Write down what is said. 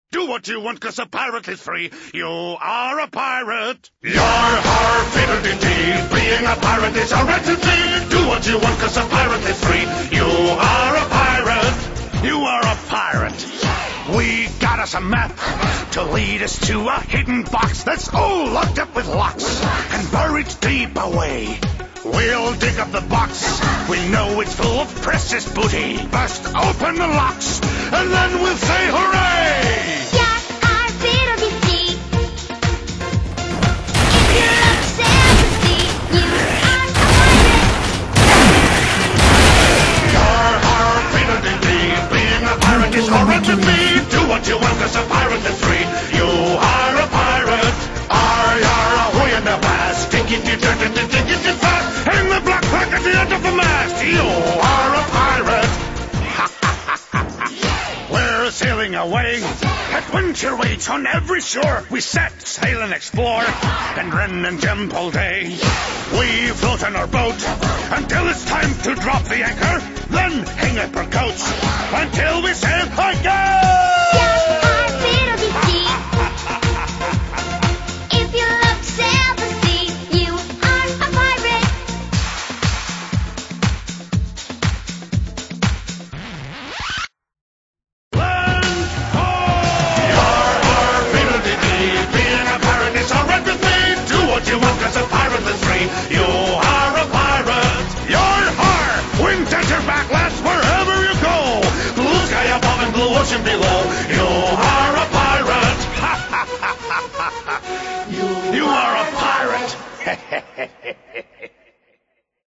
Do what you want, 'cause a pirate is free. You are a pirate. Yar, har, fiddle-dee-dee. Being a pirate is a right-to-thee. Do what you want, 'cause a pirate is free. You are a pirate. You are a pirate. We got us a map to lead us to a hidden box that's all locked up with locks and buried deep away. We'll dig up the box. We know it's full of precious booty. Burst open the locks, and then we'll say hooray! Yar, har, fiddle-dee-dee. If you love sail the sea, you are a pirate. Yar, har, fiddle-dee-dee. Being a pirate is horrid to me. Do what you want, 'cause a pirate is free. You are a pirate. Ar, yar, ahoy in the blast. Tickety, tickety, tickety, fast. In the black crack at the end of the mast. You are a pirate. We're sailing away. Adventure waits on every shore. We set sail and explore, and Ren and Jem all day. We float on our boat until it's time to drop the anchor. Then hang up our coats until we sail again. Yar, har, fiddle-dee-dee. If you love sail the sea, you are a pirate. Land ho! Yar, har, fiddle-dee-dee. Being a pirate is all right with me. Do what you want, 'cause a pirate is free. You are a pirate. Yar, har! Wind at your back, lads, wherever you go. Blue sky above and blue ocean below. You are a pirate. You are a pirate.